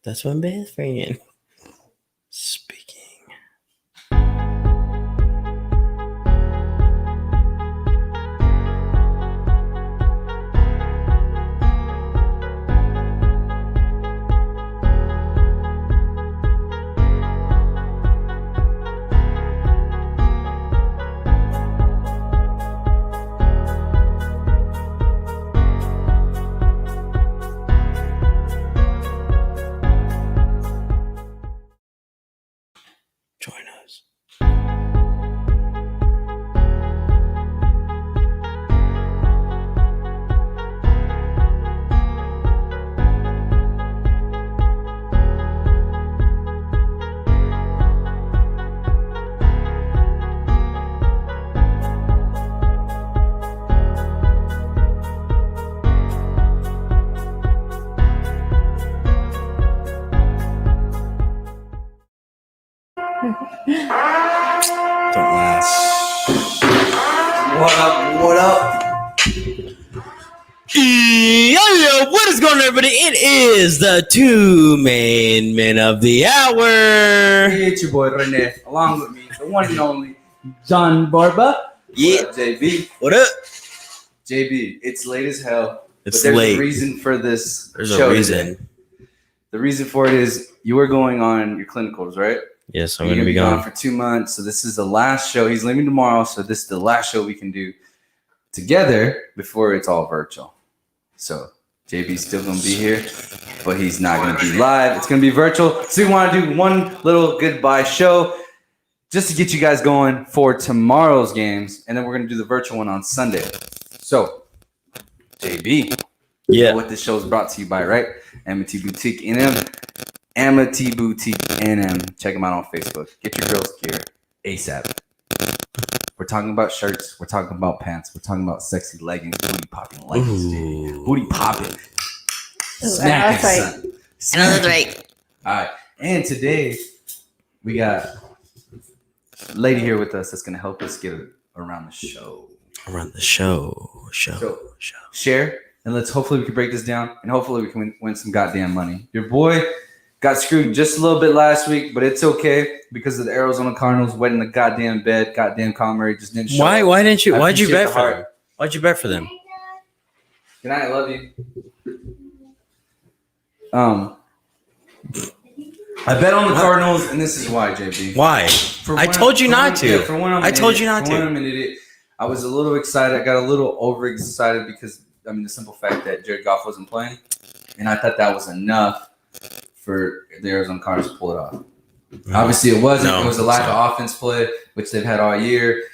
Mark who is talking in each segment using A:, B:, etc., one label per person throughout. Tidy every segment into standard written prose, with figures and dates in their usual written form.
A: That's my best friend. Speaking. Join us. Don't laugh. What up? What up? Yo, what is going on, everybody? It is the two main men of the hour.
B: Hey, it's your boy Rene, along with me, the one and only John Barba.
A: Yeah.
B: What up, JB?
A: What up?
B: JB, it's late as hell.
A: It's
B: but there's
A: late.
B: a reason for this.
A: There's
B: show
A: a reason.
B: Today. The reason for it is you were going on your clinicals, right?
A: Yes, I'm
B: You're
A: going to be gone
B: for 2 months. So this is the last show. He's leaving tomorrow. So this is the last show we can do together before it's all virtual. So JB's still going to be here, but he's not going to be live. It's going to be virtual. So we want to do one little goodbye show just to get you guys going for tomorrow's games. And then we're going to do the virtual one on Sunday. So JB, you know what this show is brought to you by, right? Amity Boutique NM. Amity Boutique NM. Check them out on Facebook. Get your girls gear ASAP. We're talking about shirts. We're talking about pants. We're talking about sexy leggings. Booty popping leggings, dude. Booty popping. Smack it, son.
A: That's right.
B: All right. And today, we got a lady here with us that's going to help us get around the show.
A: Around the show.
B: Share. And hopefully we can break this down. And hopefully we can win some goddamn money. Your boy got screwed just a little bit last week, but it's okay because of the Arizona Cardinals wet in the goddamn bed. Goddamn Colin Murray just didn't show up.
A: Why didn't you? Why'd you bet for them? Why'd you bet for them?
B: Good night. I love you. I bet on the Cardinals, and this is why, JB.
A: Why? I told you not to.
B: Yeah, for one, I'm
A: an
B: idiot. I was a little excited. I got a little overexcited because, the simple fact that Jared Goff wasn't playing, and I thought that was enough for the Arizona Cardinals to pull it off. Obviously, it wasn't. It was a lack of offense play, which they've had all year.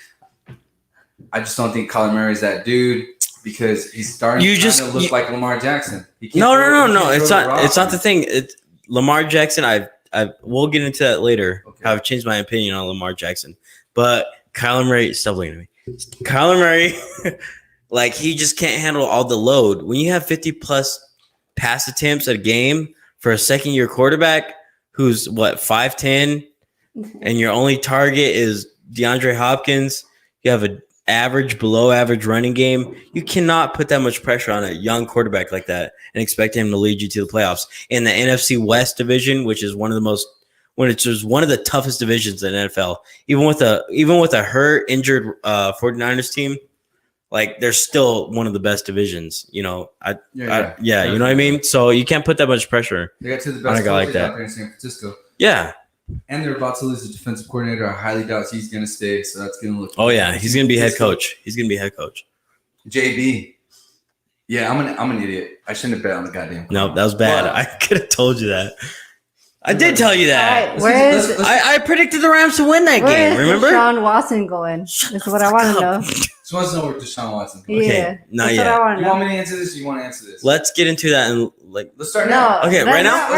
B: I just don't think Colin Murray's that dude because he's starting to look like Lamar Jackson.
A: No. It's not the thing. Lamar Jackson. We'll get into that later. Okay. I've changed my opinion on Lamar Jackson, but Kyler Murray. Stop looking at me. Kyler Murray, he just can't handle all the load. When you have 50 plus pass attempts a game for a second-year quarterback who's 5'10", and your only target is DeAndre Hopkins, you have an below average running game. You cannot put that much pressure on a young quarterback like that and expect him to lead you to the playoffs. In the NFC West division, which is one of the toughest divisions in the NFL, even with a injured 49ers team, they're still one of the best divisions, you know what I mean? So you can't put that much pressure.
B: They got two of the best coaches out there in San Francisco.
A: Yeah.
B: And they're about to lose the defensive coordinator. I highly doubt he's going to stay, so that's going to look.
A: Oh yeah, he's going to be head coach.
B: JB. Yeah, I'm an idiot. I shouldn't have bet on the goddamn.
A: No, that was bad. I could have told you that. I did tell you that.
C: Right,
A: I predicted the Rams to win that game. Remember?
C: Deshaun Watson going? That's what I want to know.
B: Just wants to know where Deshaun Watson goes.
C: Yeah,
A: not yet.
B: You want me to answer this? Or you want to answer this?
A: Let's get into that and
B: let's start now.
A: Okay, right now.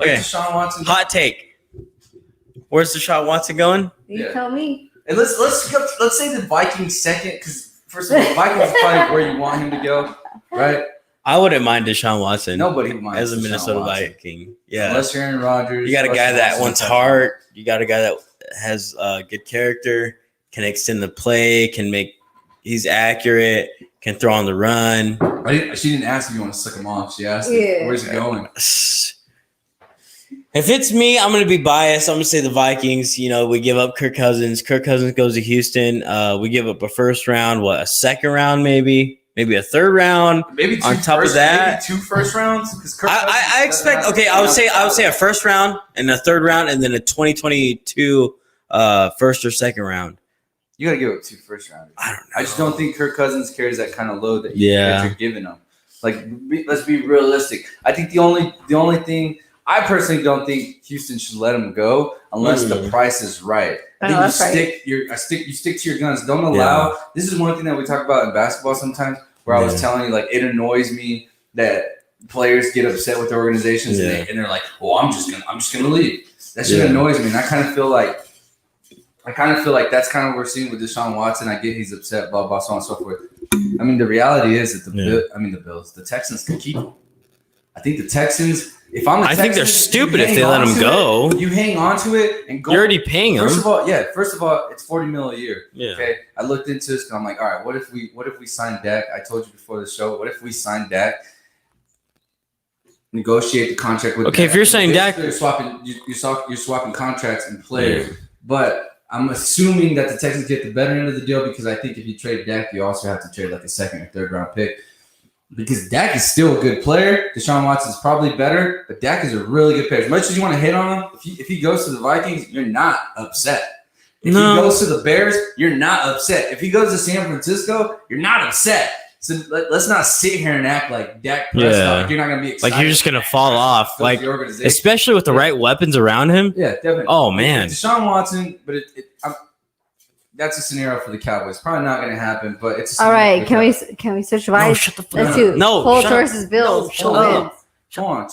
B: Okay. Deshaun Watson.
A: Hot take. Where's Deshaun Watson going?
C: You tell me.
B: And let's say the Vikings second, because first of all, the Vikings is probably where you want him to go, right?
A: I wouldn't mind Deshaun Watson.
B: Nobody minds
A: as a Minnesota Viking. Yeah,
B: unless you're Aaron Rodgers.
A: You got a guy that wants heart. You got a guy that has good character, can extend the play, he's accurate, can throw on the run.
B: She didn't ask if you want to suck him off. She asked, "Where's he going?"
A: If it's me, I'm gonna be biased. I'm gonna say the Vikings. You know, we give up Kirk Cousins. Kirk Cousins goes to Houston. We give up a first round, a second round, maybe a third round.
B: Maybe
A: on top of that,
B: maybe 2 first rounds. Because
A: I expect. Okay, I would say a first round and a third round, and then a 2022 first or second round.
B: You gotta give up 2 first rounders.
A: I don't know.
B: I just don't think Kirk Cousins carries that kind of load that you're giving him. Like, let's be realistic. I think the only thing. I personally don't think Houston should let him go unless the price is right. I think you stick to your guns. Don't allow. Yeah. This is one thing that we talk about in basketball sometimes. Where I was telling you, like, it annoys me that players get upset with their organizations and they're like, "Well, I'm just gonna leave." That shit annoys me, and I kind of feel like that's kind of what we're seeing with Deshaun Watson. I get he's upset, blah blah, so on and so forth. I mean, the reality is that the Texans can keep him. I think the Texans. I
A: think they're stupid if they let him go.
B: You hang on to it and go.
A: You're already paying him.
B: First of all, it's $40 million a year.
A: Yeah.
B: Okay. I looked into this and I'm like, all right, what if we sign Dak? I told you before the show. What if we sign Dak? Negotiate the contract with.
A: Okay, Dak. If you're saying Dak,
B: you're swapping contracts and players. Yeah. But I'm assuming that the Texans get the better end of the deal because I think if you trade Dak, you also have to trade like a second or third round pick. Because Dak is still a good player. Deshaun Watson is probably better, but Dak is a really good player. As much as you want to hit on him, if he goes to the Vikings, you're not upset. If he goes to the Bears, you're not upset. If he goes to San Francisco, you're not upset. So let's not sit here and act like Dak Prescott. Like you're not going to be excited.
A: Like you're just going to fall off. Like, especially with the right weapons around him.
B: Yeah, definitely.
A: Oh, man.
B: Deshaun Watson, but that's a scenario for the Cowboys. Probably not going to happen, but it's
C: all right. Can we switch vibes?
A: No, shut the fuck up. No,
C: Colts versus Bills.
A: No, shut up.
B: Hold on.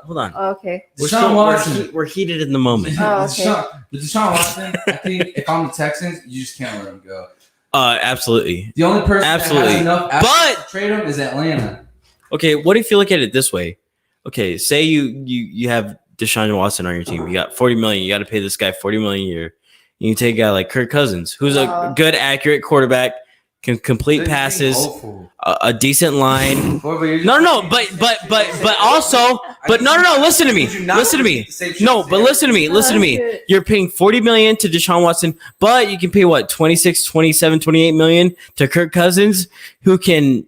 A: Hold on.
C: Oh, okay.
B: Deshaun Watson.
A: We're heated in the moment.
C: Oh, okay.
B: Deshaun Watson. I think if I'm the Texans, you just can't let him go.
A: Absolutely.
B: The only person that has enough assets to trade him is Atlanta.
A: Okay, what if you look at it this way? Okay, say you have Deshaun Watson on your team. You got $40 million. You got to pay this guy $40 million a year. You take a guy like Kirk Cousins, who's a good, accurate quarterback, can complete passes, a decent line. No. But also, listen to me. Listen to me. You're paying $40 million to Deshaun Watson, but you can pay what 26, 27, 28 million to Kirk Cousins, who can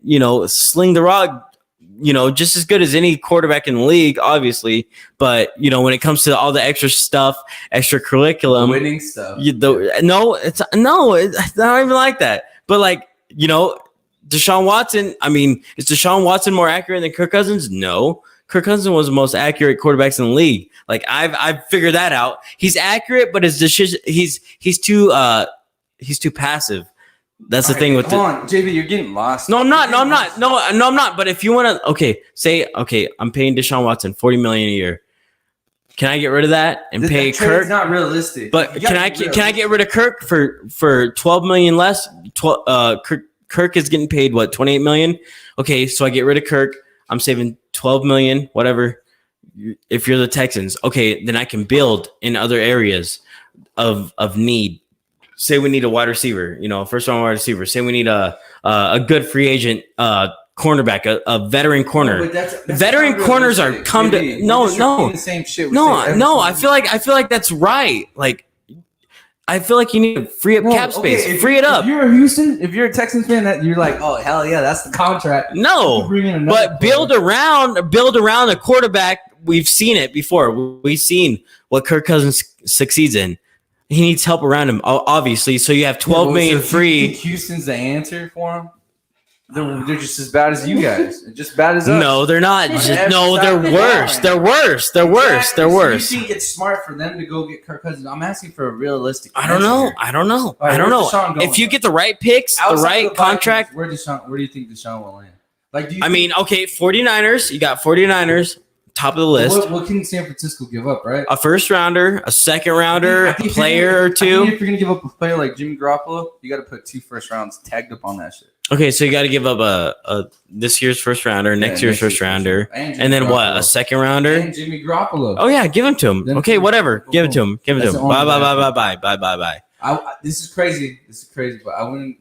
A: sling the rock. Just as good as any quarterback in the league, obviously. But, when it comes to all the extra stuff, extra curriculum,
B: winning stuff.
A: It's not even like that. But Deshaun Watson, is Deshaun Watson more accurate than Kirk Cousins? No. Kirk Cousins was the most accurate quarterbacks in the league. Like I've figured that out. He's accurate, but his decision, he's too passive. That's the thing with
B: hold on, JB, you're getting lost.
A: No, I'm not. No, I'm not. But if you want to, I'm paying Deshaun Watson $40 million a year. Can I get rid of that and pay Kirk?
B: It's not realistic.
A: But can I get rid of Kirk for $12 million less? Kirk is getting paid what, $28 million? Okay, so I get rid of Kirk. I'm saving $12 million, whatever. If you're the Texans, okay, then I can build in other areas of need. Say we need a wide receiver, first round wide receiver. Say we need a good free agent cornerback, a veteran corner. But veteran corners are come to no.
B: The same shit
A: I feel like that's right. Like I feel like you need to free up cap space. Free it up.
B: If you're a Texans fan, that you're like, oh hell yeah, that's the contract.
A: No, but build around a quarterback. We've seen it before. We've seen what Kirk Cousins succeeds in. He needs help around him, obviously. So you have $12 million free.
B: You think Houston's the answer for him? They're just as bad as you guys. Just bad as us.
A: No, they're not. They're worse. They're worse. They're worse. They're worse.
B: So you think it's smart for them to go get Kirk Cousins? I'm asking for a realistic answer.
A: I don't know. If you get the right picks, the right contract.
B: Where do you think Deshaun will land?
A: 49ers. You got 49ers. Top of the list.
B: What can San Francisco give up, right?
A: A first rounder, a second rounder, a player or two.
B: If you're going to give up a player like Jimmy Garoppolo, you got to put 2 first rounds tagged up on that shit.
A: Okay, so you got to give up a this year's first rounder, next year's first rounder, and then what? A second rounder?
B: And Jimmy Garoppolo.
A: Oh, yeah, give him to him. Okay, whatever. Give it to him. Bye.
B: This is crazy, but I wouldn't.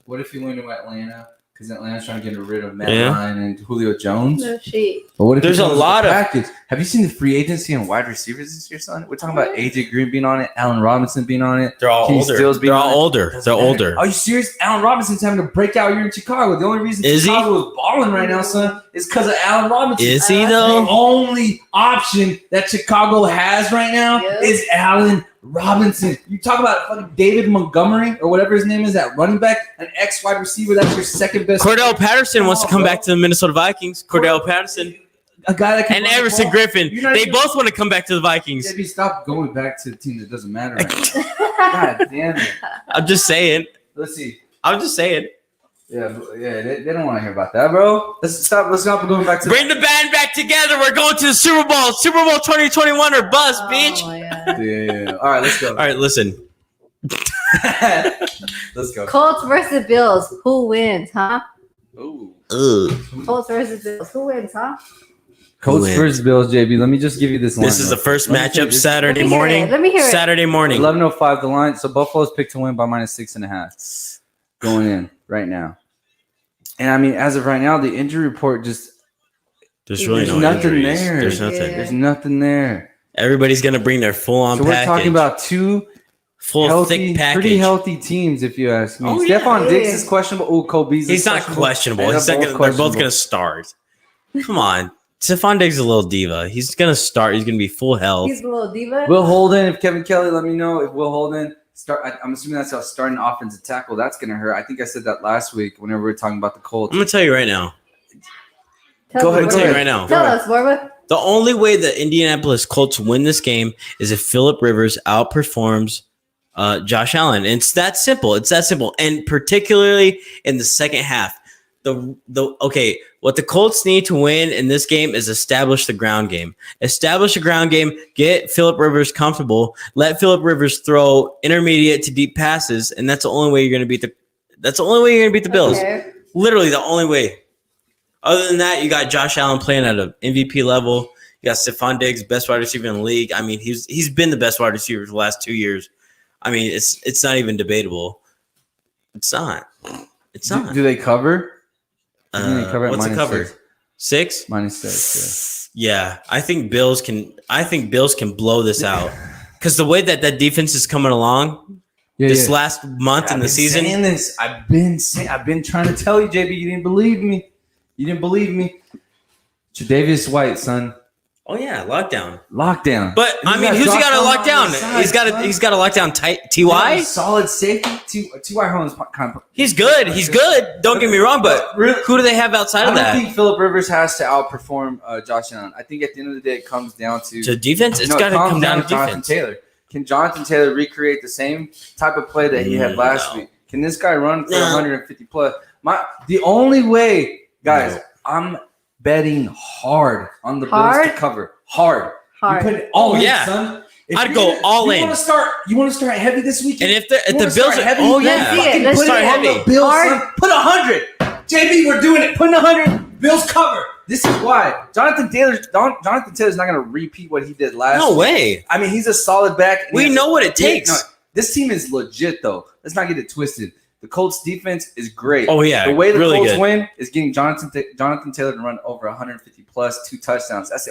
B: What if he went to Atlanta because Atlanta's trying to get rid of Matt Ryan and Julio Jones.
C: No shit.
B: But what if
A: There's a lot of
B: package? Have you seen the free agency and wide receivers this year, son? We're talking about AJ Green being on it, Allen Robinson being on it.
A: They're all
B: Kenny
A: older.
B: Stills being
A: They're all
B: on it.
A: older. They're older.
B: Are you serious? Allen Robinson's having a breakout year in Chicago. The only reason
A: Is he?
B: Chicago is balling right now, son, is because of Allen Robinson.
A: Is he
B: The
A: though?
B: only option that Chicago has right now is Allen Robinson. You talk about fucking David Montgomery or whatever his name is, that running back, an ex-wide receiver. That's your second best.
A: Cordell Patterson wants to come back to the Minnesota Vikings. Cordell Patterson
B: a guy that can
A: and
B: run the
A: Everson
B: ball.
A: Griffin.
B: You're not
A: They
B: even-
A: both want to come back to the Vikings.
B: Maybe stop going back to the team that doesn't matter right now. God damn it.
A: I'm just saying.
B: Let's see.
A: I'm just saying.
B: Yeah, they don't want to hear about that, bro. Let's stop going back to
A: Bring the band back together. We're going to the Super Bowl. Super Bowl 2021 or bust, bitch.
C: Oh, yeah.
B: Yeah. All right, let's go.
A: All right, listen.
B: Let's go.
C: Colts versus Bills. Who wins, huh?
B: Ooh.
A: Ugh.
C: Colts versus Bills. Who wins, huh?
B: Colts
A: Win.
B: versus Bills, JB. Let me just give you this line.
A: This is the first
B: Let me
A: matchup
B: say-
A: Saturday
C: Let me hear
A: morning.
C: it. Let me hear it.
A: Saturday morning.
B: 11:05 the line. So Buffalo's picked to win by -6.5 going in right now. And I mean, as of right now, the injury report just
A: There's really
B: there's
A: no
B: nothing
A: injuries.
B: there.
A: There's nothing.
C: Yeah.
B: there's nothing there.
A: Everybody's gonna bring their full-on
B: So we're
A: package.
B: talking about two
A: full
B: healthy,
A: thick package.
B: pretty healthy teams, if you ask me.
A: Oh, yeah.
B: Stephon Diggs
C: Yeah.
B: is questionable. Oh, Cole Beasley.
A: He's not questionable.
B: Yeah,
A: He's not
B: they're
A: gonna,
B: both
A: they're both
B: questionable.
A: gonna start. Come on. Stephon Diggs is a little diva. He's gonna start. He's gonna be full health.
C: He's a little diva.
B: Will Holden, if Kevin Kelly, let me know if Will Holden start. I'm assuming that's a starting offensive tackle. That's gonna hurt. I think I said that last week whenever we were talking about the Colts.
A: I'm gonna tell you right now.
C: Tell
B: Go
C: us,
B: ahead,
A: Tell
B: go
A: you
B: ahead.
A: right now.
C: Tell us, Borba.
A: The only way the Indianapolis Colts win this game is if Phillip Rivers outperforms Josh Allen. And it's that simple. It's that simple. And particularly in the second half. What the Colts need to win in this game is establish the ground game. Establish a ground game, get Phillip Rivers comfortable, let Phillip Rivers throw intermediate to deep passes, and that's the only way you're gonna beat the Bills.
C: Okay.
A: Literally the only way. Other than that, you got Josh Allen playing at an MVP level. You got Stephon Diggs, best wide receiver in the league. I mean, he's been the best wide receiver for the last 2 years. I mean, it's not even debatable. It's not. It's not.
B: Do they cover? I think they cover at
A: What's the cover?
B: -6.
A: 6?
B: -6.
A: Yeah, I think Bills can blow this out because the way that defense is coming along
B: Yeah.
A: this last month in the season.
B: Saying this. I've been trying to tell you, JB. You didn't believe me. Tre'Davious White, son.
A: Oh yeah, lockdown.
B: Lockdown.
A: But I mean, who's he got to lock down? He's got to lock down Ty.
B: Solid safety. T.Y. Holmes kind of.
A: He's good. He's good. Don't get me wrong, but who do they have outside
B: I
A: of
B: don't
A: that?
B: think Phillip Rivers has to outperform Josh Allen. I think at the end of the day, it comes down to
A: To defense, it's
B: No,
A: got to
B: comes
A: come down to
B: Jonathan
A: defense.
B: Taylor. Can Jonathan Taylor recreate the same type of play that he had last
A: No.
B: week? Can this guy run for
A: No.
B: 150 plus? The only way, guys,
A: No.
B: I'm betting hard on the Bills
C: Hard?
B: to cover. Hard.
C: Hard.
B: You put it all in,
A: Yeah.
B: son. If
A: I'd
B: you're
A: go
B: gonna-
A: all in.
B: You want to start heavy this weekend?
A: And if the
B: You wanna
A: Bills
B: start
A: are,
B: heavy?
A: oh
B: Then
A: yeah,
C: Let's see it.
B: fucking
C: Let's
B: put
A: start
B: it on
A: heavy.
B: the Bills,
C: Hard.
B: son. Put 100. JB, we're doing it. Putting 100. Bills cover. This is why Jonathan Taylor's not going to repeat what he did last.
A: no
B: week.
A: way.
B: I mean, he's a solid back. and
A: We
B: he has-
A: know what it takes.
B: No, this team is legit, though. Let's not get it twisted. The Colts defense is great.
A: Oh yeah,
B: The way the
A: really
B: Colts
A: good.
B: win is getting Jonathan Taylor to run over 150 plus 2 touchdowns. That's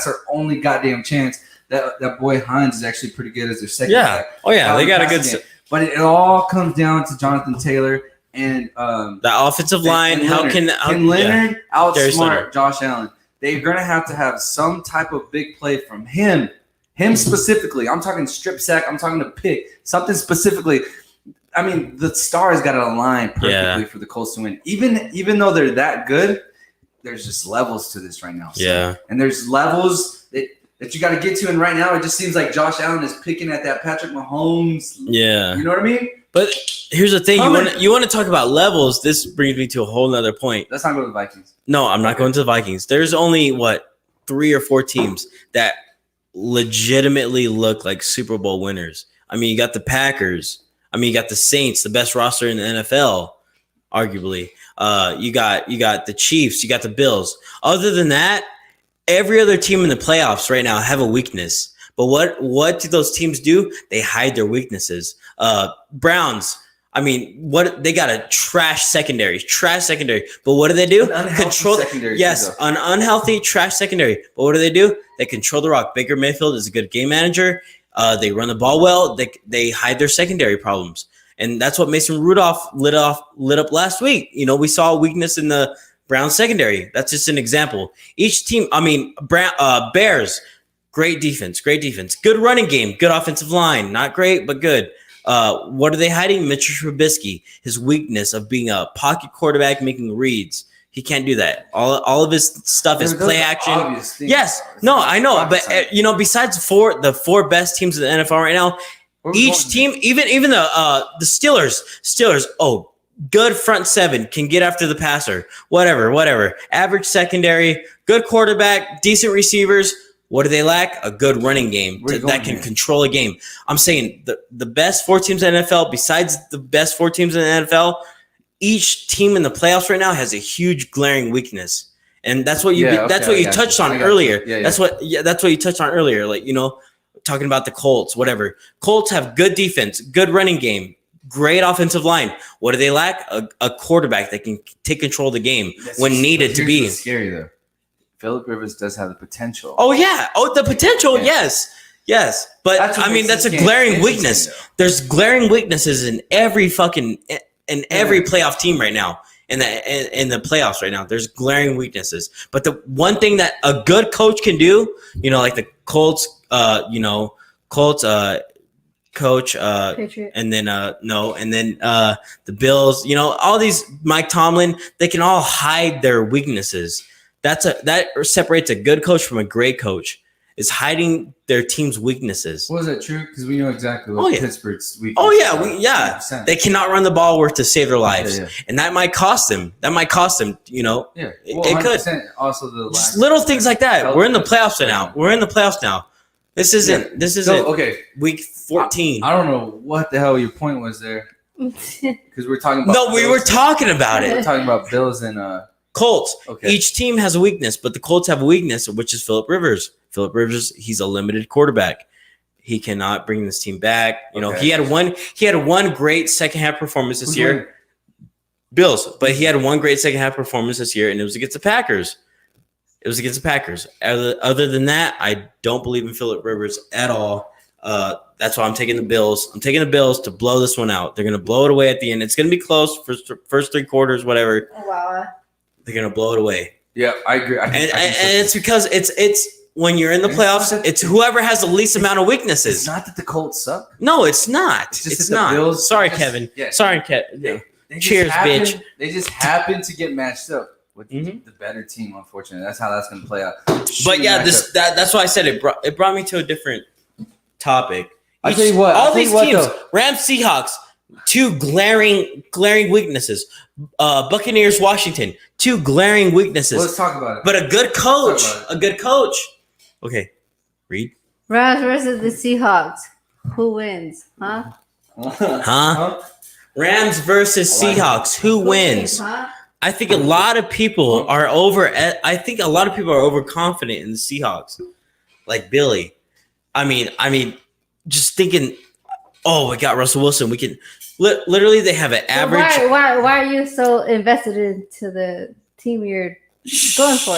B: our only goddamn chance. That boy Hines is actually pretty good as their second
A: Yeah.
B: back.
A: Oh yeah, they got a good.
B: Passing game. But it all comes down to Jonathan Taylor and
A: The offensive line.
B: and
A: How
B: Leonard.
A: can
B: Can Leonard
A: Darius
B: outsmart
A: Leonard.
B: Josh Allen? They're gonna have to have some type of big play from him specifically. I'm talking strip sack. I'm talking to pick something specifically. I mean, the stars got to align perfectly for the Colts to win. Even though they're that good, there's just levels to this right now. So.
A: Yeah.
B: And there's levels that you got to get to. And right now, it just seems like Josh Allen is picking at that Patrick Mahomes.
A: Yeah.
B: You know what I mean?
A: But here's the thing:
B: Comment.
A: you want to talk about levels. This brings me to a whole nother point.
B: Let's not go to the Vikings.
A: No, I'm not going to the Vikings. There's only 3 or 4 teams that legitimately look like Super Bowl winners. I mean, you got the Packers. I mean, you got the Saints, the best roster in the NFL, arguably. You got the Chiefs. You got the Bills. Other than that, every other team in the playoffs right now have a weakness. But what do those teams do? They hide their weaknesses. Browns. I mean, what they got a trash secondary. But what do? Control
B: secondary.
A: Yes, an unhealthy trash secondary. But what do? They control the rock. Baker Mayfield is a good game manager. They run the ball well. They hide their secondary problems, and that's what Mason Rudolph lit up last week. You know, we saw a weakness in the Browns secondary. That's just an example. Each team, Bears, great defense, good running game, good offensive line, not great but good. What are they hiding? Mitchell Trubisky, his weakness of being a pocket quarterback making reads. He can't do that. All of his stuff is play action. Yes, no, I know, but besides the four best teams in the NFL right now, each team, even the Steelers. Oh, good front seven, can get after the passer. Whatever. Average secondary, good quarterback, decent receivers. What do they lack? A good running game that can control a game. I'm saying the best four teams in the NFL, besides the best four teams in the NFL, each team in the playoffs right now has a huge glaring weakness. And that's what you touched on earlier. That's what you touched on earlier. Like, talking about the Colts, whatever. Colts have good defense, good running game, great offensive line. What do they lack? A quarterback that can take control of the game when needed to be.
B: What's scary though. Philip Rivers does have the potential.
A: Oh yeah. Oh, the potential. Yeah. Yes. But that's a glaring weakness. Though. There's glaring weaknesses in every playoff team right now. In the playoffs right now, there's glaring weaknesses. But the one thing that a good coach can do, like the Colts, coach,
C: Patriot.
A: and then the Bills, all these Mike Tomlin, they can all hide their weaknesses. That separates a good coach from a great coach, is hiding their team's weaknesses.
B: Was that true? Because we know exactly what Pittsburgh's weakness.
A: Oh yeah, 100%. They cannot run the ball worth to save their lives, and that might cost them. Yeah, well, it could.
B: Also, the
A: just little things like that. We're in the playoffs now. This isn't
B: okay.
A: Week 14.
B: I don't know what the hell your point was there, because we're talking about.
A: No, we were talking about it.
B: We're talking about Bills and
A: Colts.
B: Okay.
A: Each team has a weakness, but the Colts have a weakness, which is Philip Rivers. Philip Rivers, he's a limited quarterback. He cannot bring this team back. He had one great second half performance this year. Bills, but he had one great second half performance this year, and it was against the Packers. Other than that, I don't believe in Philip Rivers at all. That's why I'm taking the Bills. I'm taking the Bills to blow this one out. They're going to blow it away at the end. It's going to be close for first three quarters, whatever.
C: Wow.
A: They're going to blow it away.
B: Yeah, I agree.
A: And it's because it's when you're in the playoffs, it's whoever has the least amount of weaknesses.
B: It's not that the Colts suck.
A: No, it's not. It's not.
B: Bills,
A: Sorry, Kevin.
B: Yeah.
A: Sorry, Kevin.
B: They
A: Cheers, bitch.
B: They just happen to get matched up with the better team, unfortunately. That's how that's going to play out.
A: But yeah, that's why I said it brought me to a different topic.
B: I'll tell you what.
A: All these teams, Rams, Seahawks, two glaring weaknesses. Buccaneers, Washington, two glaring weaknesses.
B: Well, let's talk about it.
A: But a good coach. Okay, read.
C: Rams versus the Seahawks. Who wins? Huh?
A: Rams versus Seahawks. Who wins?
C: Huh?
A: I think a lot of people are overconfident in the Seahawks. Like Billy. I mean, just thinking, we got Russell Wilson. We can literally they have an average.
C: So why are you so invested into the team you're going for?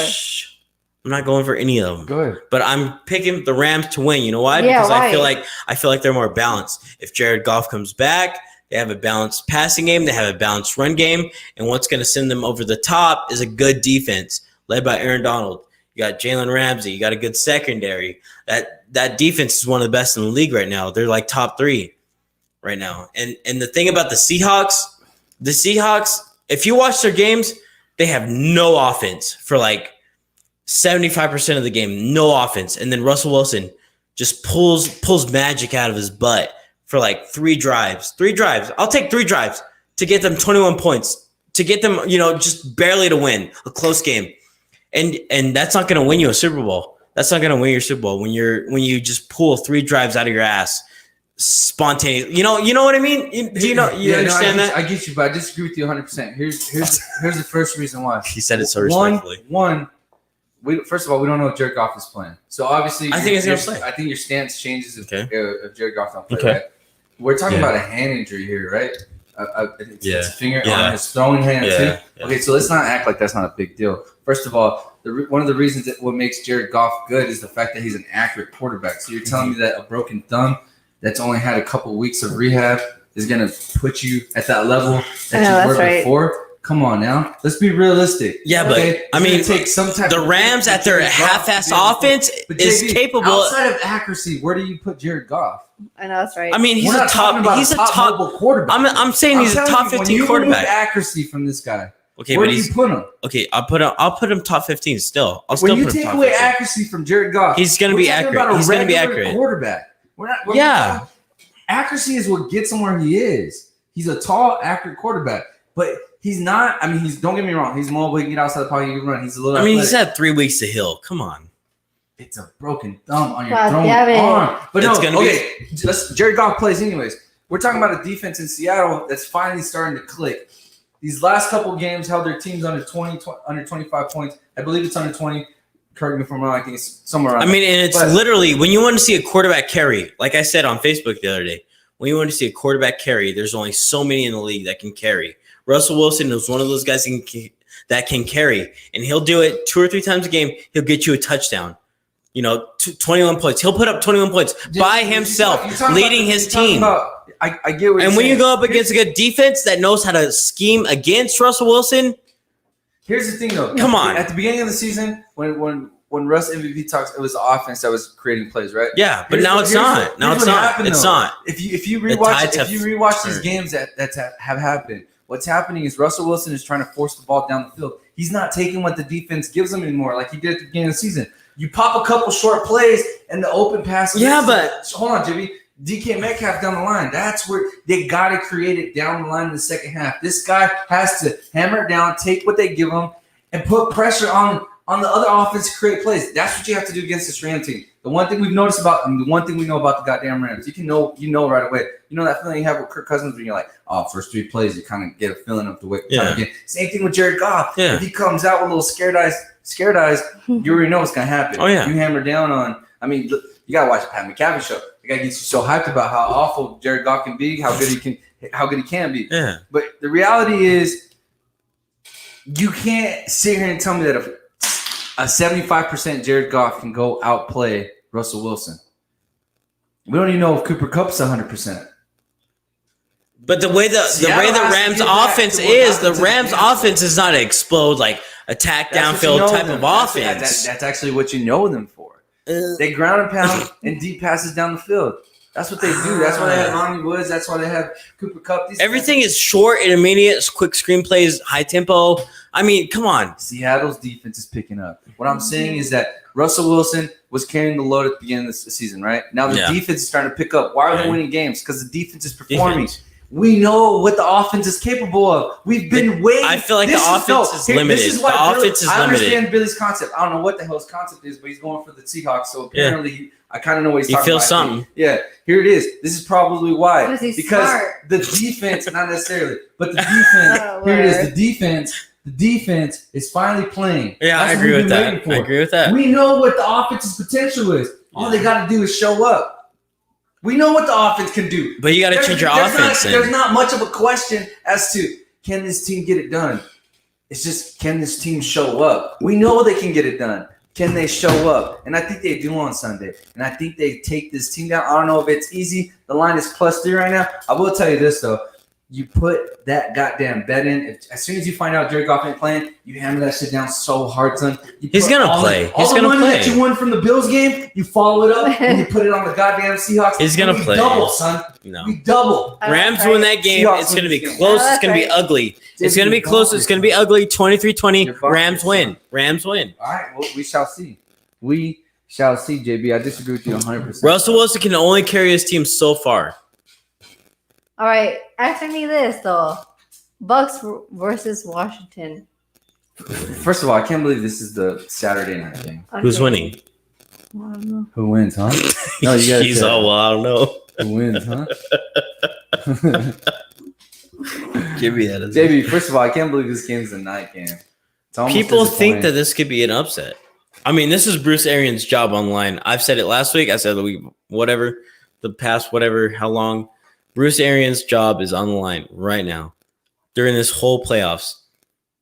A: I'm not going for any of them.
B: Go ahead.
A: But I'm picking the Rams to win. You know why?
C: Yeah,
A: because
C: why?
A: I feel like they're more balanced. If Jared Goff comes back, they have a balanced passing game, they have a balanced run game, and what's going to send them over the top is a good defense led by Aaron Donald. You got Jalen Ramsey, you got a good secondary. That defense is one of the best in the league right now. They're like top 3 right now. And the thing about the Seahawks, if you watch their games, they have no offense for like 75% of the game, no offense. And then Russell Wilson just pulls magic out of his butt for like 3 drives. I'll take 3 drives to get them 21 points, to get them, just barely to win a close game. And that's not going to win you a Super Bowl. That's not going to win your Super Bowl when you just pull 3 drives out of your ass spontaneously. You know what I mean? Do you understand that?
B: I get you, but I disagree with you 100%. Here's the first reason why.
A: He said it so respectfully.
B: First of all, we don't know if Jared Goff is playing. So obviously,
A: I think he's going to play.
B: I think your stance changes if Jared Goff don't play.
A: Okay.
B: Right? We're talking about a hand injury here, right? It's his finger on his throwing hand too. Yeah. Okay, so let's not act like that's not a big deal. First of all, one of the reasons that what makes Jared Goff good is the fact that he's an accurate quarterback. So you're telling me that a broken thumb that's only had a couple weeks of rehab is going to put you at that level that you were before? Come on now. Let's be realistic.
A: Yeah, but I mean, take some type the Rams at their half-ass offense is capable.
B: Outside of accuracy, where do you put Jared Goff?
C: I know that's right.
A: I mean, he's a top
B: quarterback.
A: I'm saying he's a top 15 quarterback.
B: Accuracy from this guy.
A: Okay,
B: where do you put him?
A: Okay, I'll put him top 15 still.
B: When you take away accuracy from Jared Goff,
A: he's going to be accurate. He's going to be accurate.
B: Quarterback.
A: Yeah.
B: Accuracy is what gets him where he is. He's a tall, accurate quarterback, but he's not. I mean, don't get me wrong. He's mobile. He can get outside the pocket. He can run. He's a little.
A: He's had 3 weeks to heal. Come on.
B: It's a broken thumb on your throwing arm. But no, Jared Goff plays anyways. We're talking about a defense in Seattle that's finally starting to click. These last couple games held their teams under 25 points. I believe it's under 20. Correct me if I'm wrong. I think it's somewhere around.
A: And it's literally when you want to see a quarterback carry, like I said on Facebook the other day, when you want to see a quarterback carry, there's only so many in the league that can carry. Russell Wilson is one of those guys that can carry, and he'll do it 2 or 3 times a game. He'll get you a touchdown. 21 points. He'll put up 21 points by himself, leading his team.
B: I get what you're saying.
A: When you go up against a good defense that knows how to scheme against Russell Wilson.
B: Here's the thing, though.
A: Come on.
B: At the beginning of the season, when Russ MVP talks, it was the offense that was creating plays, right?
A: Yeah, but now it's not. Now it's not. It's not.
B: If you rewatch these games that have happened, what's happening is Russell Wilson is trying to force the ball down the field. He's not taking what the defense gives him anymore, like he did at the beginning of the season. You pop a couple short plays and the open pass.
A: Yeah, but
B: hold on, Jimmy. DK Metcalf down the line. That's where they got to create it down the line in the second half. This guy has to hammer it down, take what they give him, and put pressure on the other offense to create plays. That's what you have to do against this Ram team. The one thing we've noticed about them, the one thing we know about the goddamn Rams, you know right away. You know that feeling you have with Kirk Cousins when you're like, first 3 plays, you kind of get a feeling of the way.
A: Yeah.
B: Same thing with Jared Goff.
A: Yeah.
B: If he comes out with a little scared eyes, you already know what's gonna happen.
A: Oh yeah.
B: You hammer down on. I mean, look, you gotta watch the Pat McAfee show. The guy gets you so hyped about how awful Jared Goff can be, how good he can be.
A: Yeah.
B: But the reality is, you can't sit here and tell me that a 75% Jared Goff can go outplay Russell Wilson. We don't even know if Cooper Kupp's 100%.
A: But the way the Rams offense is, the Rams offense is not an explode, like attack downfield type of offense.
B: That's actually what you know them for. They ground and pound and deep passes down the field. That's what they do. That's why they have Ronnie Woods. That's why they have Cooper Kupp.
A: Everything is short and immediate, quick screenplays, high tempo. I mean, come on.
B: Seattle's defense is picking up. What I'm saying is that Russell Wilson was carrying the load at the beginning of the season, right? Now the defense is starting to pick up. Why are they winning games? Because the defense is performing. We know what the offense is capable of. We've been waiting.
A: I feel like the offense is limited. The offense is limited.
B: I understand Billy's concept. I don't know what the hell his concept is, but he's going for the Seahawks. So apparently, I kind of know what he's talking about.
A: He feels something.
B: Yeah, here it is. This is probably why.
C: Because
B: the defense, not necessarily, but the defense. Here it is. The defense is finally playing.
A: Yeah, I agree with that.
B: We know what the offense's potential is. All they got to do is show up. We know what the offense can do.
A: But you got to change your offense.
B: There's not much of a question as to, can this team get it done? It's just, can this team show up? We know they can get it done. Can they show up? And I think they do on Sunday. And I think they take this team down. I don't know if it's easy. The line is +3 right now. I will tell you this, though. You put that goddamn bet in. As soon as you find out Jared Goff ain't playing, you hammer that shit down so hard, son.
A: He's going to play. He's going to play. All the money
B: that you won from the Bills game, you follow it up and you put it on the goddamn Seahawks.
A: He's going to play.
B: We double, son.
A: No.
B: We double.
A: Rams win that game. It's going to be close. It's going to be ugly. It's going to be close. It's going to be ugly. 23-20. Rams win. Rams win.
B: All right. Well, we shall see. We shall see, JB. I disagree with you 100%.
A: Russell Wilson can only carry his team so far.
C: All right, answer me this though: Bucs versus Washington.
B: First of all, I can't believe this is the Saturday night game.
C: Okay.
A: Who's winning?
C: I don't know.
B: Who wins, huh? No, you guys.
A: He's all well. I don't know.
B: Who wins, huh?
A: Give me that.
B: JB, first of all, I can't believe this game's a night game.
A: People think that this could be an upset. I mean, this is Bruce Arians' job online. I've said it last week. I said the week, whatever, the past, whatever, how long. Bruce Arians' job is on the line right now during this whole playoffs,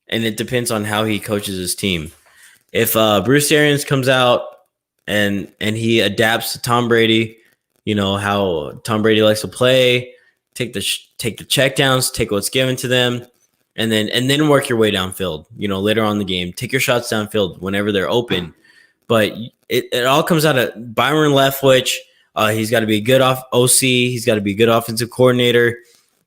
A: and it depends on how he coaches his team. If Bruce Arians comes out and he adapts to Tom Brady, you know how Tom Brady likes to play, take the checkdowns, take what's given to them, and then work your way downfield. You know, later on in the game, take your shots downfield whenever they're open. But it all comes out of Byron Leftwich. He's got to be a good OC. He's got to be a good offensive coordinator.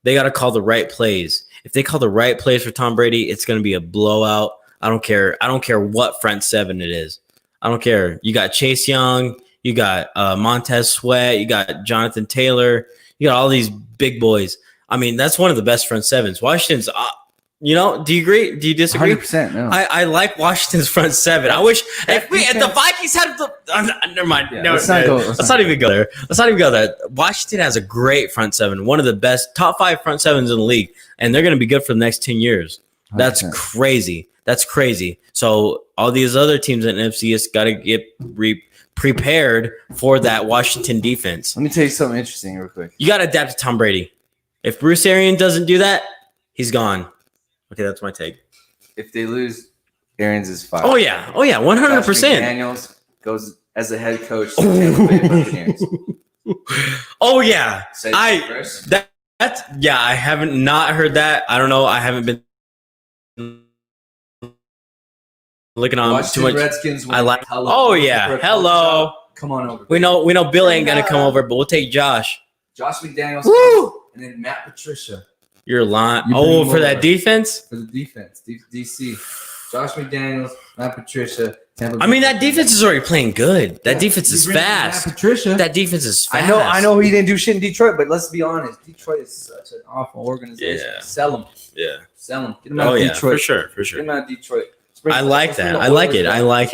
A: They got to call the right plays. If they call the right plays for Tom Brady, it's going to be a blowout. I don't care. I don't care what front seven it is. I don't care. You got Chase Young. You got Montez Sweat. You got Jonathan Taylor. You got all these big boys. I mean, that's one of the best front sevens. Washington's, do you agree? Do you disagree?
B: 100%. No.
A: I like Washington's front seven. I wish if the Vikings had never mind.
B: Yeah,
A: no, let's not even go there. Let's not even go there. Washington has a great front seven, one of the best top 5 front sevens in the league, and they're going to be good for the next 10 years. That's 100%. Crazy. That's crazy. So all these other teams in NFC has got to get prepared for that Washington defense.
B: Let me tell you something interesting real quick.
A: You got to adapt to Tom Brady. If Bruce Arians doesn't do that, he's gone. Okay, that's my take.
B: If they lose, Arians is fired.
A: Oh yeah, 100%.
B: Daniels goes as the head coach to Tampa Bay Buccaneers.
A: Oh yeah,
B: that's
A: I haven't not heard that. I don't know. I haven't been looking on
B: Washington
A: too much.
B: Redskins
A: I like. Oh yeah, hello.
B: Come on over.
A: We know Bill ain't gonna come over, but we'll take Josh.
B: Josh McDaniels.
A: Woo!
B: And then Matt Patricia.
A: You're lying. Oh, for that defense?
B: For the defense. DC. Josh McDaniels, Matt Patricia, Tampa Bay.
A: I mean, that defense is already playing good. That defense is fast.
B: Matt Patricia.
A: That defense is fast.
B: I know he didn't do shit in Detroit, but let's be honest. Detroit is such an awful organization.
A: Yeah.
B: Sell him.
A: Yeah.
B: Sell him. Get him out of Detroit.
A: For sure.
B: Get him out of Detroit.
A: I like that. I like it. I like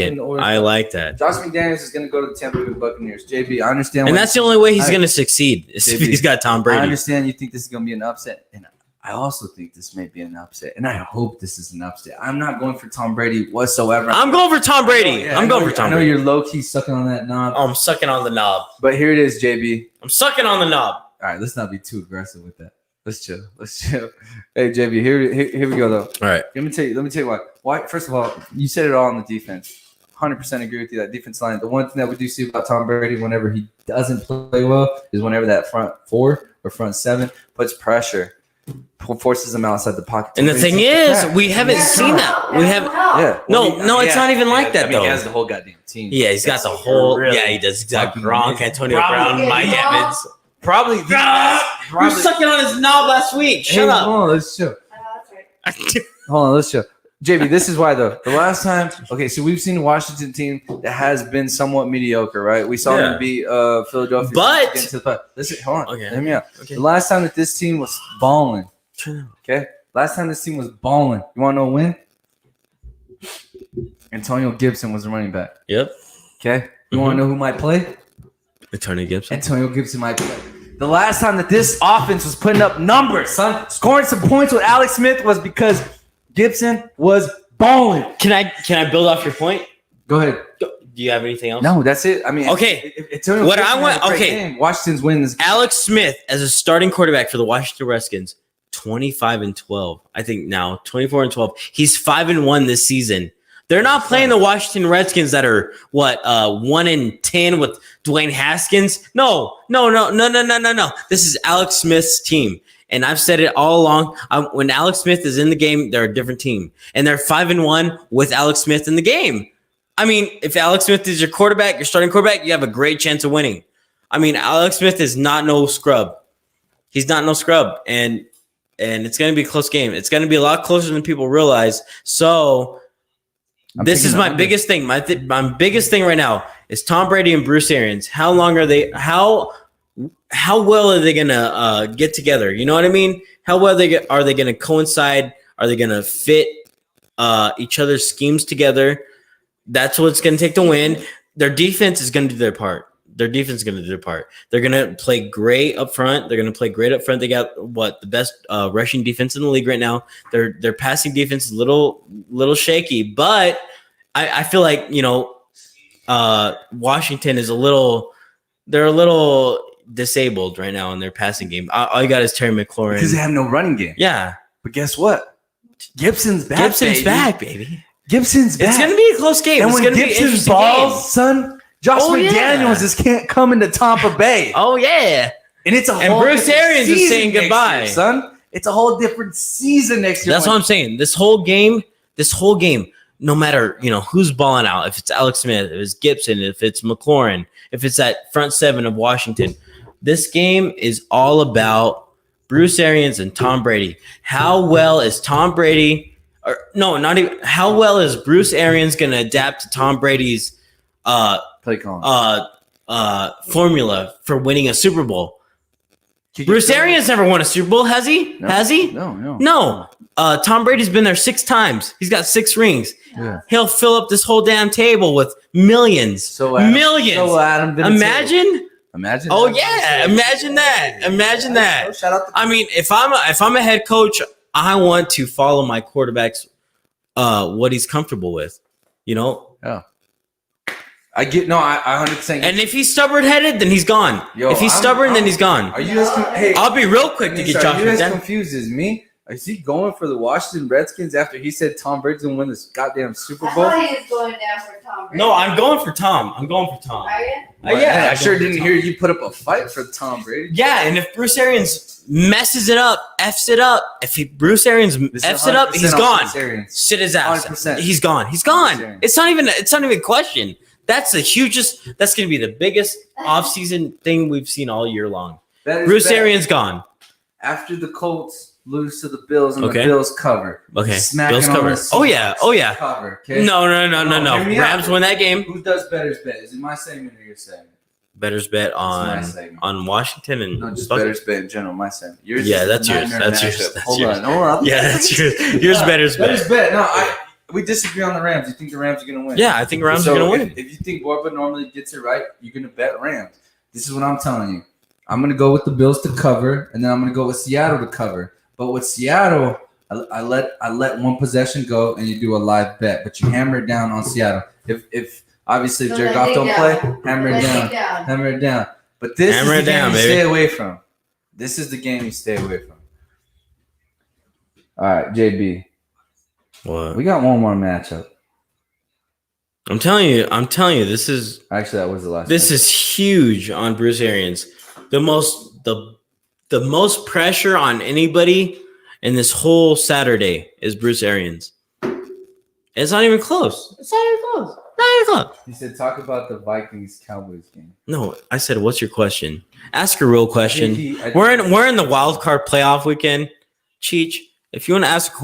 A: that.
B: Josh McDaniels is going to go to the Tampa Bay Buccaneers. JB, I understand.
A: And that's the only way he's going to succeed is if he's got Tom Brady.
B: I understand you think this is going to be an upset, and I also think this may be an upset, and I hope this is an upset. I'm not going for Tom Brady whatsoever.
A: I'm going for Tom Brady. I'm going for Tom Brady.
B: I know you're low-key sucking on that knob.
A: Oh, I'm sucking on the knob.
B: But here it is, JB.
A: I'm sucking on the knob.
B: All right, let's not be too aggressive with that. Let's chill. Hey, JB, here we go, though.
A: All right.
B: Let me tell you why. Why? First of all, you said it all on the defense. 100% agree with you. That defense line. The one thing that we do see about Tom Brady whenever he doesn't play well is whenever that front 4 or front 7 puts pressure, forces them outside the pocket.
A: And the thing is, we haven't seen that. We have.
B: Yeah.
A: No, it's not even like that, though.
B: He has the whole goddamn team.
A: Yeah, he's got the whole. Yeah, he does. He's got Gronk, Antonio Brown, Mike Evans.
B: Probably.
A: You're sucking on his knob last week. Shut up.
B: Hold on, let's chill.
C: That's right.
B: Hold on, let's chill. JB, this is why though. The last time, so we've seen a Washington team that has been somewhat mediocre, right? We saw them beat Philadelphia.
A: But
B: listen, hold on,
A: okay.
B: hear me out.
A: Okay.
B: The last time that this team was balling, okay? Last time this team was balling, you want to know when? Antonio Gibson was the running back.
A: Yep.
B: Okay. You want to know who might play?
A: Antonio Gibson.
B: Antonio Gibson might play. The last time that this offense was putting up numbers, son, scoring some points with Alex Smith was because Gibson was balling.
A: Can I build off your point?
B: Go ahead.
A: Do you have anything else?
B: No, that's it. I mean,
A: okay.
B: What I want. Okay, Washington's winning this game.
A: Alex Smith as a starting quarterback for the Washington Redskins, 25-12. I think now 24-12. He's 5-1 this season. They're not playing the Washington Redskins that are 1-10 with Dwayne Haskins. No. This is Alex Smith's team. And I've said it all along. When Alex Smith is in the game, they're a different team. And they're 5-1 with Alex Smith in the game. I mean, if Alex Smith is your quarterback, your starting quarterback, you have a great chance of winning. I mean, Alex Smith is not no scrub. He's not no scrub. And it's going to be a close game. It's going to be a lot closer than people realize. So this is my biggest thing. My biggest thing right now is Tom Brady and Bruce Arians. How long are they? How well are they gonna get together? You know what I mean? How well are they gonna coincide? Are they gonna fit each other's schemes together? That's what it's gonna take to win. Their defense is gonna do their part. They're gonna play great up front. They're gonna play great up front. They got the best rushing defense in the league right now. Their passing defense is a little shaky, but I feel like Washington is they're a little disabled right now in their passing game. All you got is Terry McLaurin.
B: Because they have no running game.
A: Yeah.
B: But guess what? Gibson's back.
A: Gibson's back, baby.
B: Gibson's back.
A: It's gonna be a close game.
B: And
A: it's
B: when
A: gonna be
B: Gibson
A: an interesting
B: balls,
A: game.
B: son, Josh McDaniels just can't come into Tampa Bay.
A: Oh yeah.
B: And it's a
A: And
B: whole
A: Bruce
B: different
A: Arians is
B: season
A: saying
B: next
A: goodbye.
B: year, son. It's a whole different season next year.
A: That's what I'm saying. This whole game, no matter who's balling out, if it's Alex Smith, if it's Gibson, if it's McLaurin, if it's that front seven of Washington, this game is all about Bruce Arians and Tom Brady. How well is Tom Brady? How well is Bruce Arians going to adapt to Tom Brady's
B: play calling
A: formula for winning a Super Bowl?
B: Can you
A: Bruce
B: tell me-
A: Arians never won a Super Bowl, has he?
B: No.
A: Has he?
B: No.
A: Tom Brady's been there 6 times. He's got 6 rings.
B: Yeah.
A: He'll fill up this whole damn table with millions. Millions.
B: So Adam
A: Imagine.
B: Imagine.
A: Oh
B: that.
A: yeah. Imagine that. Imagine that.
B: Shout out to
A: I mean, if I'm a head coach, I want to follow my quarterback's what he's comfortable with.
B: Yeah. I 100%.
A: And if he's stubborn headed, then he's gone. If he's stubborn, then he's gone.
B: Are you as hey?
A: I'll be real quick to get Josh
B: Are you as
A: McDaniels.
B: confused as me? Is he going for the Washington Redskins after he said Tom Brady's gonna win this goddamn Super
C: I
B: Bowl?
C: thought he was going down for Tom Brady.
A: No, I'm going for Tom. Are you?
B: I sure didn't hear you put up a fight for Tom Brady.
A: Yeah, and if Bruce Arians messes it up, F's it up, Bruce Arians F's it up, he's gone. Sit his ass.
B: 100%.
A: He's gone. He's gone. It's not even a question. That's the hugest. That's going to be the biggest offseason thing we've seen all year long. Bruce Arians gone.
B: After the Colts lose to the Bills and
A: Okay.
B: the Bills cover.
A: Okay.
B: Smacking
A: Bills
B: on
A: cover.
B: the
A: Oh yeah. Oh yeah.
B: Cover. Okay?
A: No.
B: hear me
A: Rams
B: out.
A: win that game.
B: Who does better's bet? Is it my segment or your segment?
A: Better's bet
B: my segment.
A: on Washington and
B: No, just
A: Bucs.
B: better's bet in general. My segment. Yours
A: Yeah,
B: is
A: that's yours.
B: nightmare
A: That's yours.
B: matchup.
A: That's
B: Hold
A: yours.
B: on. Hold on.
A: Yeah, that's yours. Yours better's bet.
B: Better's bet. No, we disagree on the Rams. You think the Rams are gonna win?
A: Yeah, I think Rams are going to win.
B: If you think Borba normally gets it right, you're gonna bet Rams. This is what I'm telling you. I'm gonna go with the Bills to cover, and then I'm gonna go with Seattle to cover. But with Seattle, I let one possession go, and you do a live bet, but you hammer it down on Seattle. If obviously if Jared Goff don't play, hammer it down, hammer it down. But this
A: Hammer
B: is
A: it
B: the game
A: down,
B: you
A: baby.
B: stay away from. This is the game you stay away from. All right, JB,
A: What?
B: we got one more matchup.
A: I'm telling you, this is
B: Actually, that was the last.
A: This
B: matchup.
A: is huge on Bruce Arians. The most pressure on anybody in this whole Saturday is Bruce Arians. It's not even close. It's not even close. Not even close.
B: He said, "Talk about the Vikings-Cowboys game."
A: No, I said, what's your question? Ask a real question.
B: I
A: We're in the wild card playoff weekend. Cheech, if you want to ask a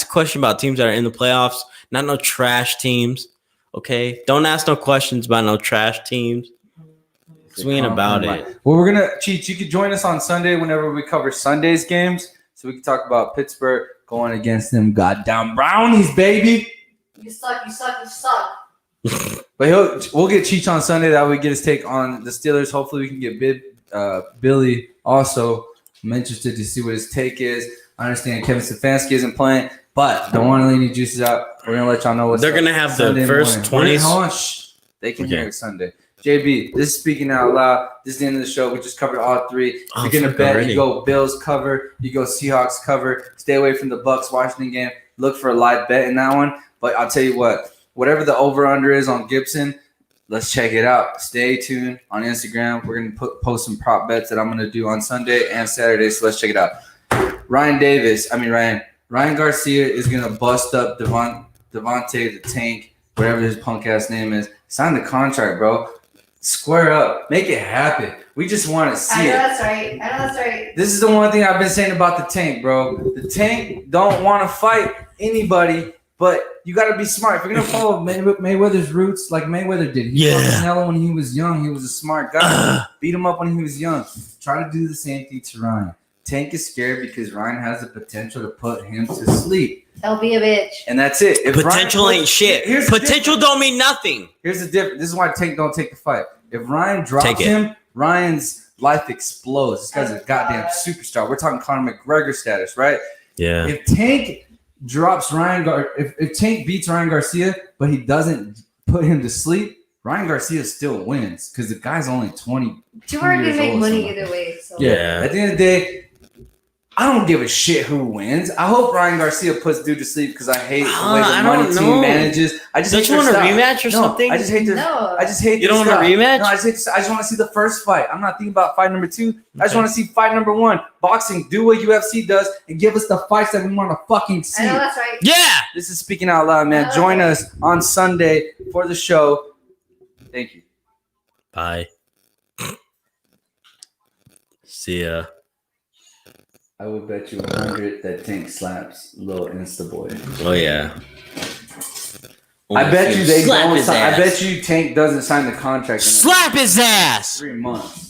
A: question about teams that are in the playoffs, not no trash teams. Okay? Don't ask no questions about no trash teams. Because we ain't about it.
B: Well, we're gonna Cheech. You could join us on Sunday whenever we cover Sunday's games, so we can talk about Pittsburgh going against them goddamn Brownies, baby.
C: You suck.
B: But we'll get Cheech on Sunday. That way, we get his take on the Steelers. Hopefully, we can get Billy also. I'm interested to see what his take is. I understand Kevin Stefanski isn't playing, but don't want to leave any juices out. We're gonna let y'all know what's
A: They're
B: up
A: gonna have
B: Sunday
A: the first
B: morning.
A: 20s.
B: Hold on, shh. They can
A: Okay.
B: hear it Sunday. JB, this is speaking out loud. This is the end of the show. We just covered all three. If
A: Oh,
B: you're gonna
A: fuck
B: bet,
A: already.
B: you go Bills cover, you go Seahawks cover. Stay away from the Bucs Washington game. Look for a live bet in that one. But I'll tell you what, whatever the over/under is on Gibson, let's check it out. Stay tuned on Instagram. We're gonna post some prop bets that I'm gonna do on Sunday and Saturday. So let's check it out. Ryan Garcia is gonna bust up Devontae the Tank, whatever his punk ass name is. Sign the contract, bro. Square up. Make it happen. We just want to see it.
C: That's right.
B: This is the one thing I've been saying about the Tank, bro. The Tank don't want to fight anybody, but you got to be smart. If you're going to follow Mayweather's roots like Mayweather did. He fought Canelo when he was young. He was a smart guy. Beat him up when he was young. Try to do the same thing to Ryan. Tank is scared because Ryan has the potential to put him to sleep.
C: Don't be a bitch.
B: And that's it. If
A: Potential
B: Ryan
A: ain't shit.
B: Here's the
A: Potential don't mean nothing.
B: Here's the difference. This is why Tank don't take the fight. If Ryan drops
A: Take it.
B: him, Ryan's life explodes. This guy's a goddamn superstar. We're talking Conor McGregor status, right?
A: Yeah.
B: If Tank drops if Tank beats Ryan Garcia, but he doesn't put him to sleep, Ryan Garcia still wins because the guy's only 20.
C: You are gonna make money
B: something.
C: either way. So
A: Yeah.
B: At the end of the day, I don't give a shit who wins. I hope Ryan Garcia puts dude to sleep because I hate the way the money team manages. I just
A: don't you want a rematch or something?
B: I just hate their.
C: No.
B: I just hate.
A: You don't want a rematch?
B: No, I just want to see the first fight. I'm not thinking about fight number 2. I just want to see fight number 1. Boxing, do what UFC does and give us the fights that we want to fucking see.
C: I know that's right.
A: Yeah.
B: This is Speaking Out Loud, man. Join us on Sunday for the show. Thank you.
A: Bye. See ya.
B: I would bet you 100 that Tank slaps little Insta boy.
A: Oh yeah.
B: I bet you they
A: Slap
B: don't
A: his
B: sign. I
A: ass.
B: bet you Tank doesn't sign the contract in
A: Slap his ass.
B: 3 months.